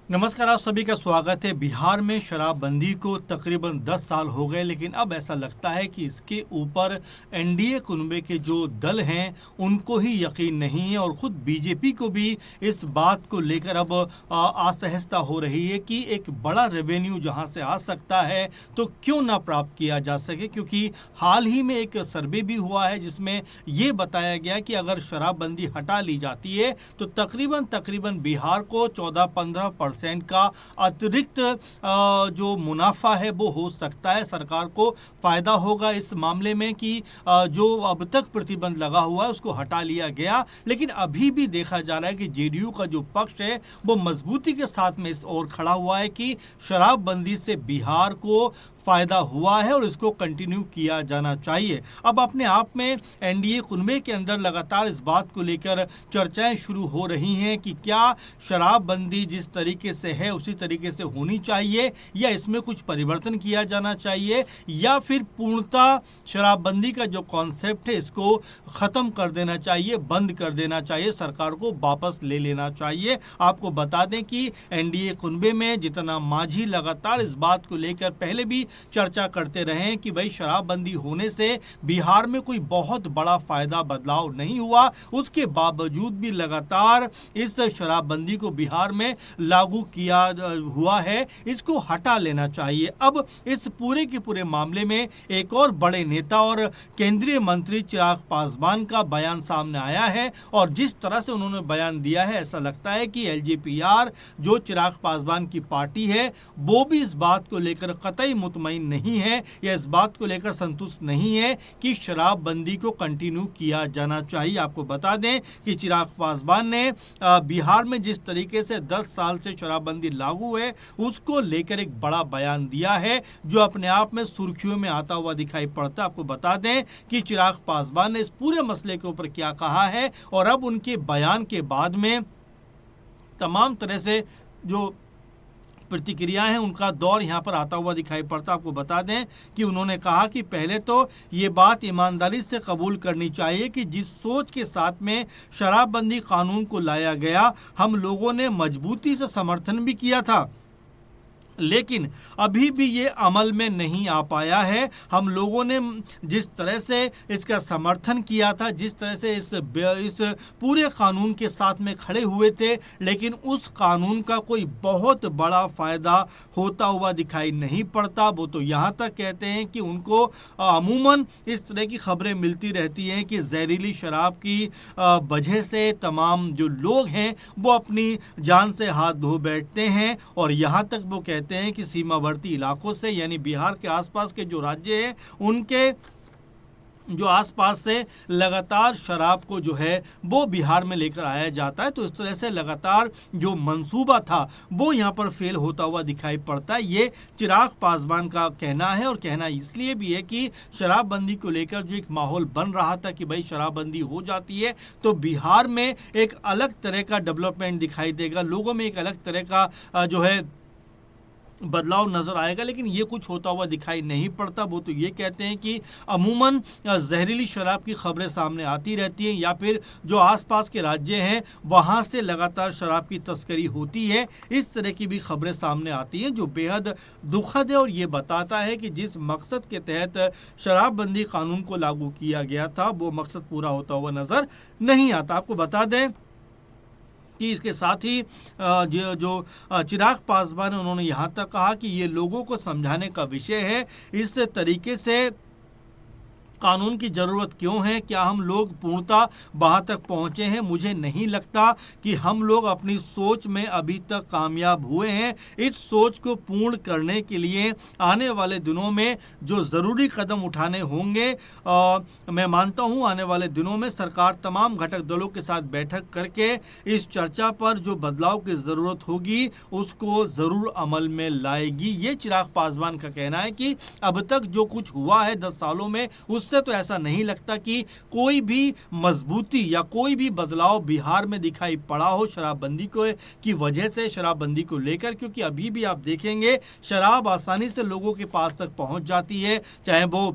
नमस्कार, आप सभी का स्वागत है। बिहार में शराबबंदी को तकरीबन 10 साल हो गए, लेकिन अब ऐसा लगता है कि इसके ऊपर एनडीए कुनबे के जो दल हैं उनको ही यकीन नहीं है और ख़ुद बीजेपी को भी इस बात को लेकर अब असहजता हो रही है कि एक बड़ा रेवेन्यू जहां से आ सकता है तो क्यों ना प्राप्त किया जा सके, क्योंकि हाल ही में एक सर्वे भी हुआ है जिसमें ये बताया गया कि अगर शराबबंदी हटा ली जाती है तो तकरीबन बिहार को 14-15% का अतिरिक्त जो मुनाफा है वो हो सकता है। सरकार को फायदा होगा इस मामले में कि जो अब तक प्रतिबंध लगा हुआ है उसको हटा लिया गया। लेकिन अभी भी देखा जा रहा है कि जेडीयू का जो पक्ष है वो मजबूती के साथ में इस ओर खड़ा हुआ है कि शराबबंदी से बिहार को फायदा हुआ है और इसको कंटिन्यू किया जाना चाहिए। अब अपने आप में एनडीए कुनबे के अंदर लगातार इस बात को लेकर चर्चाएं शुरू हो रही हैं कि क्या शराबबंदी जिस तरीके से है उसी तरीके से होनी चाहिए या इसमें कुछ परिवर्तन किया जाना चाहिए, या फिर पूर्णतः शराबबंदी का जो कॉन्सेप्ट है इसको ख़त्म कर देना चाहिए, बंद कर देना चाहिए, सरकार को वापस ले लेना चाहिए। आपको बता दें कि एनडीए कुनबे में जितना मांझी लगातार इस बात को लेकर पहले भी चर्चा करते रहे कि भाई शराबबंदी होने से बिहार में कोई बहुत बड़ा फायदा बदलाव नहीं हुआ, उसके बावजूद भी लगातार इस शराबबंदी को बिहार में लागू किया हुआ है, इसको हटा लेना चाहिए। अब इस पूरे के पूरे मामले में एक और बड़े नेता और केंद्रीय मंत्री चिराग पासवान का बयान सामने आया है और जिस तरह से उन्होंने बयान दिया है ऐसा लगता है कि एलजेपीआर जो चिराग पासवान की पार्टी है वो भी इस बात को लेकर कतई मुतमईन नहीं है या इस बात को लेकर संतुष्ट नहीं है कि शराबबंदी को कंटिन्यू किया जाना चाहिए। आपको बता दें कि चिराग पासवान ने बिहार में जिस तरीके से 10 साल से शराबबंदी लागू है उसको लेकर एक बड़ा बयान दिया है जो अपने आप में सुर्खियों में आता हुआ दिखाई पड़ता है। आपको बता दें कि चिराग पासवान ने इस पूरे मसले के ऊपर क्या कहा है और अब उनके बयान के बाद में तमाम तरह से जो प्रतिक्रियाएं हैं उनका दौर यहां पर आता हुआ दिखाई पड़ता। आपको बता दें कि उन्होंने कहा कि पहले तो ये बात ईमानदारी से कबूल करनी चाहिए कि जिस सोच के साथ में शराबबंदी कानून को लाया गया हम लोगों ने मजबूती से समर्थन भी किया था, लेकिन अभी भी ये अमल में नहीं आ पाया है। हम लोगों ने जिस तरह से इसका समर्थन किया था, जिस तरह से इस पूरे कानून के साथ में खड़े हुए थे, लेकिन उस कानून का कोई बहुत बड़ा फ़ायदा होता हुआ दिखाई नहीं पड़ता। वो तो यहाँ तक कहते हैं कि उनको अमूमन इस तरह की खबरें मिलती रहती हैं कि जहरीली शराब की वजह से तमाम जो लोग हैं वो अपनी जान से हाथ धो बैठते हैं और यहाँ तक वो कहते हैं कि सीमावर्ती इलाकों से यानी बिहार के आसपास के जो राज्य हैं उनके जो आसपास से लगातार शराब को जो है वो बिहार में लेकर आया जाता है। तो इस तरह से लगातार जो मंसूबा था वो यहाँ पर फेल होता हुआ दिखाई पड़ता है। ये चिराग पासवान का कहना है और कहना इसलिए भी है कि शराबबंदी को लेकर जो एक माहौल बन रहा था कि भाई शराबबंदी हो जाती है तो बिहार में एक अलग तरह का डेवलपमेंट दिखाई देगा, लोगों में एक अलग तरह का जो है बदलाव नजर आएगा, लेकिन ये कुछ होता हुआ दिखाई नहीं पड़ता। वो तो ये कहते हैं कि अमूमन जहरीली शराब की खबरें सामने आती रहती हैं या फिर जो आसपास के राज्य हैं वहाँ से लगातार शराब की तस्करी होती है, इस तरह की भी खबरें सामने आती हैं जो बेहद दुखद है और ये बताता है कि जिस मकसद के तहत शराबबंदी कानून को लागू किया गया था वो मकसद पूरा होता हुआ नजर नहीं आता। आपको बता दें कि इसके साथ ही जो चिराग पासवान है उन्होंने यहाँ तक कहा कि ये लोगों को समझाने का विषय है, इस तरीके से कानून की ज़रूरत क्यों है, क्या हम लोग पूर्णतः वहाँ तक पहुँचे हैं। मुझे नहीं लगता कि हम लोग अपनी सोच में अभी तक कामयाब हुए हैं। इस सोच को पूर्ण करने के लिए आने वाले दिनों में जो ज़रूरी कदम उठाने होंगे, मैं मानता हूँ आने वाले दिनों में सरकार तमाम घटक दलों के साथ बैठक करके इस चर्चा पर जो बदलाव की ज़रूरत होगी उसको ज़रूर अमल में लाएगी। ये चिराग पासवान का कहना है कि अब तक जो कुछ हुआ है 10 सालों में उससे तो ऐसा नहीं लगता कि कोई भी मजबूती या कोई भी बदलाव बिहार में दिखाई पड़ा हो शराबबंदी को की वजह से, शराबबंदी को लेकर, क्योंकि अभी भी आप देखेंगे शराब आसानी से लोगों के पास तक पहुंच जाती है, चाहे वो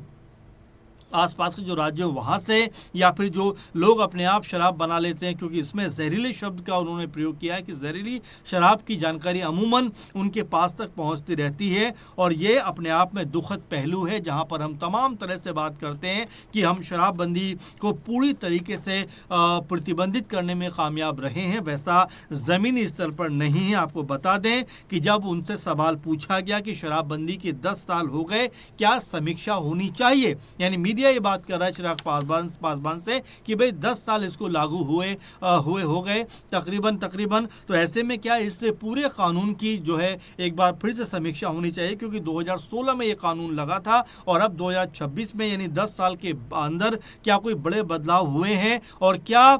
आसपास के जो राज्य हैं वहाँ से, या फिर जो लोग अपने आप शराब बना लेते हैं, क्योंकि इसमें जहरीले शब्द का उन्होंने प्रयोग किया है कि जहरीली शराब की जानकारी अमूमन उनके पास तक पहुँचती रहती है। और ये अपने आप में दुखद पहलू है, जहाँ पर हम तमाम तरह से बात करते हैं कि हम शराबबंदी को पूरी तरीके से प्रतिबंधित करने में कामयाब रहे हैं, वैसा ज़मीनी स्तर पर नहीं है। आपको बता दें कि जब उनसे सवाल पूछा गया कि शराबबंदी के 10 साल हो गए, क्या समीक्षा होनी चाहिए, यानी मीडिया ये बात कर रहा है चिराग पासवान से कि भाई 10 साल इसको लागू हुए हो गए तकरीबन, तो ऐसे में क्या इस पूरे कानून की जो है एक बार फिर से समीक्षा होनी चाहिए, क्योंकि 2016 में ये कानून लगा था और अब 2026 में यानी 10 साल के अंदर क्या कोई बड़े बदलाव हुए हैं, और क्या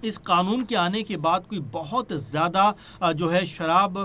इस कानून के आने के बाद कोई बहुत ज़्यादा जो है शराब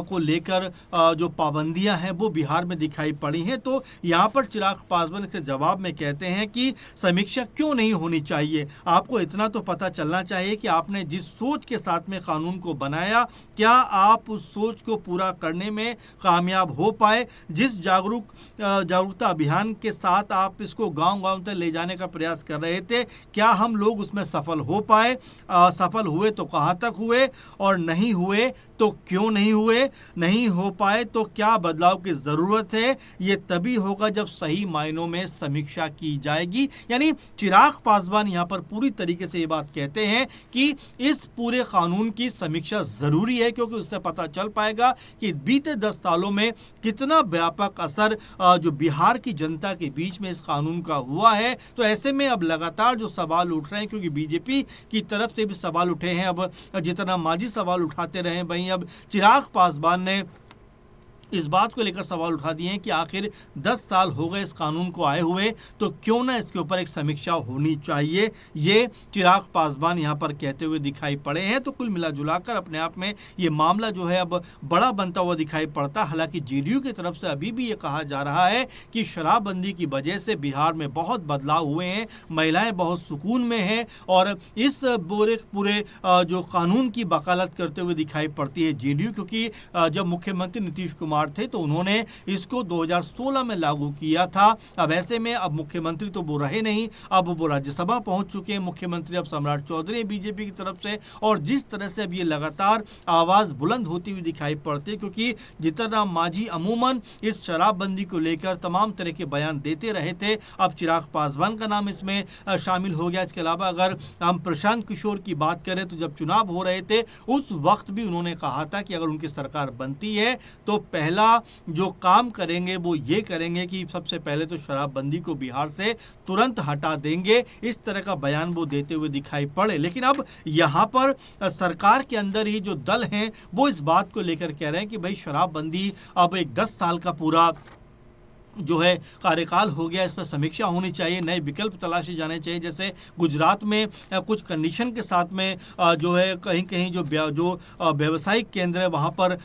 को लेकर जो पाबंदियां हैं वो बिहार में दिखाई पड़ी हैं। तो यहाँ पर चिराग पासवान के जवाब में कहते हैं कि समीक्षा क्यों नहीं होनी चाहिए, आपको इतना तो पता चलना चाहिए कि आपने जिस सोच के साथ में कानून को बनाया, क्या आप उस सोच को पूरा करने में कामयाब हो पाए। जिस जागरूकता अभियान के साथ आप इसको गांव-गांव तक ले जाने का प्रयास कर रहे थे, क्या हम लोग उसमें सफल हो पाए, सफल हुए तो कहाँ तक हुए, और नहीं हुए तो क्यों नहीं हुए, नहीं हो पाए तो क्या बदलाव की ज़रूरत है। ये तभी होगा जब सही मायनों में समीक्षा की जाएगी। यानी चिराग पासवान यहाँ पर पूरी तरीके से ये बात कहते हैं कि इस पूरे कानून की समीक्षा ज़रूरी है, क्योंकि उससे पता चल पाएगा कि बीते 10 सालों में कितना व्यापक असर जो बिहार की जनता के बीच में इस कानून का हुआ है। तो ऐसे में अब लगातार जो सवाल उठ रहे हैं, क्योंकि बीजेपी की तरफ से भी सवाल उठे हैं, अब जितना मांझी सवाल उठाते रहे, वहीं अब चिराग पासवान ने इस बात को लेकर सवाल उठा दिए हैं कि आखिर 10 साल हो गए इस कानून को आए हुए, तो क्यों ना इसके ऊपर एक समीक्षा होनी चाहिए। ये चिराग पासवान यहाँ पर कहते हुए दिखाई पड़े हैं। तो कुल मिला जुलाकर अपने आप में ये मामला जो है अब बड़ा बनता हुआ दिखाई पड़ता। हालांकि जेडीयू की तरफ से अभी भी ये कहा जा रहा है कि शराबबंदी की वजह से बिहार में बहुत बदलाव हुए हैं, महिलाएं बहुत सुकून में हैं, और इस पूरे जो कानून की वकालत करते हुए दिखाई पड़ती है जेडीयू, क्योंकि जब मुख्यमंत्री नीतीश कुमार थे तो उन्होंने इसको 2016 में लागू किया था। अब ऐसे में अब मुख्यमंत्री तो वो रहे नहीं, अब वो राज्यसभा पहुंच चुके हैं मुख्यमंत्री, अब सम्राट चौधरी बीजेपी की तरफ से, और जिस तरह से अब ये लगातार आवाज बुलंद होती हुई दिखाई पड़ती है, क्योंकि जीतनराम मांझी अमूमन इस शराबबंदी को लेकर तमाम तरह के बयान देते रहे थे, अब चिराग पासवान का नाम इसमें शामिल हो गया। इसके अलावा अगर हम प्रशांत किशोर की बात करें तो जब चुनाव हो रहे थे उस वक्त भी उन्होंने कहा था कि अगर उनकी सरकार बनती है तो पहला जो काम करेंगे वो ये करेंगे कि सबसे पहले तो शराबबंदी को बिहार से तुरंत हटा देंगे। इस तरह का बयान वो देते हुए दिखाई पड़े। लेकिन अब यहाँ पर सरकार के अंदर ही जो दल हैं वो इस बात को लेकर कह रहे हैं कि भाई शराबबंदी अब एक 10 साल का पूरा जो है कार्यकाल हो गया, इस पर समीक्षा होनी चाहिए, नए विकल्प तलाशे जाने चाहिए। जैसे गुजरात में कुछ कंडीशन के साथ में जो है कहीं कहीं जो व्यावसायिक केंद्र है वहाँ पर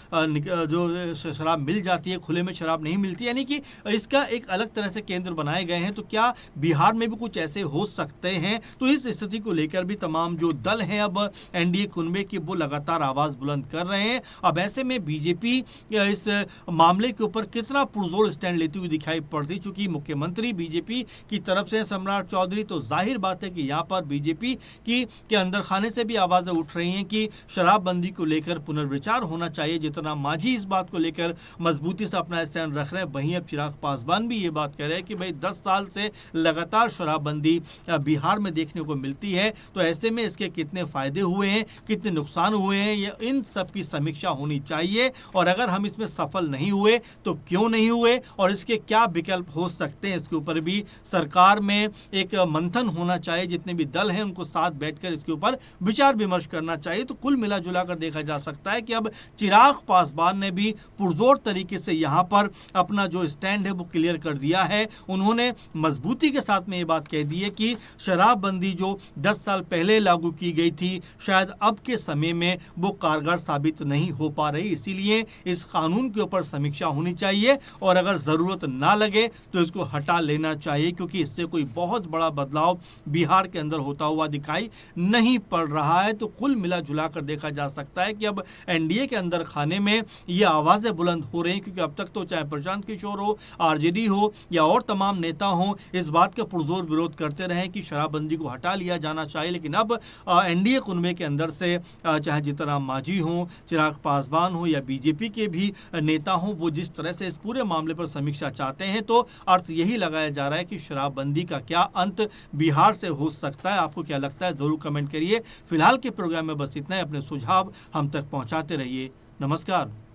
जो शराब मिल जाती है, खुले में शराब नहीं मिलती, यानी कि इसका एक अलग तरह से केंद्र बनाए गए हैं। तो क्या बिहार में भी कुछ ऐसे हो सकते हैं? तो इस स्थिति को लेकर भी तमाम जो दल हैं अब एनडीए कुनबे के वो लगातार आवाज़ बुलंद कर रहे हैं। अब ऐसे में बीजेपी इस मामले के ऊपर कितना पुरजोर स्टैंड लेती हुई दिखाई पड़ती, चूंकि मुख्यमंत्री बीजेपी की तरफ से सम्राट चौधरी, तो जाहिर बात है कि यहाँ पर बीजेपी के अंदर खाने से भी आवाज़ें उठ रही हैं कि शराबबंदी को लेकर पुनर्विचार होना चाहिए। जितना मांझी इस बात को लेकर मजबूती से अपना स्टैंड रख रहे हैं, वहीं अब चिराग पासवान भी ये बात कह रहे हैं कि भाई 10 साल से लगातार शराबबंदी बिहार में देखने को मिलती है, तो ऐसे में इसके कितने फायदे हुए हैं, कितने नुकसान हुए हैं, ये इन सब की समीक्षा होनी चाहिए। और अगर हम इसमें सफल नहीं हुए तो क्यों नहीं हुए, और इसके क्या विकल्प हो सकते हैं, इसके ऊपर भी सरकार में एक मंथन होना चाहिए। जितने भी दल हैं उनको साथ बैठकर इसके ऊपर विचार विमर्श करना चाहिए। तो कुल मिला जुला कर देखा जा सकता है कि अब चिराग पासवान ने भी पुरजोर तरीके से यहाँ पर अपना जो स्टैंड है वो क्लियर कर दिया है। उन्होंने मजबूती के साथ में ये बात कह दी है कि शराबबंदी जो 10 साल पहले लागू की गई थी, शायद अब के समय में वो कारगर साबित नहीं हो पा रही, इसीलिए इस कानून के ऊपर समीक्षा होनी चाहिए, और अगर ज़रूरत ना लगे तो इसको हटा लेना चाहिए, क्योंकि इससे कोई बहुत बड़ा बदलाव बिहार के अंदर होता हुआ दिखाई नहीं पड़ रहा है। तो कुल मिला जुला कर देखा जा सकता है कि अब एनडीए के अंदर खाने में ये आवाज़ें बुलंद हो रही हैं, क्योंकि अब तक तो चाहे प्रशांत किशोर हो, आरजेडी हो या और तमाम नेता हों, इस बात का पुरजोर विरोध करते रहे कि शराबबंदी को हटा लिया जाना चाहिए। लेकिन अब एनडीए कुनबे के अंदर से चाहे जीतन राम मांझी हों, चिराग पासवान हो या बीजेपी के भी नेता हों, वो जिस तरह से इस पूरे मामले पर समीक्षा चाहते हैं, तो अर्थ यही लगाया जा रहा है कि शराबबंदी का क्या अंत बिहार से हो सकता है। आपको क्या लगता है, ज़रूर कमेंट करिए। फिलहाल के प्रोग्राम में बस इतना ही। अपने सुझाव हम तक पहुंचाते रहिए। नमस्कार।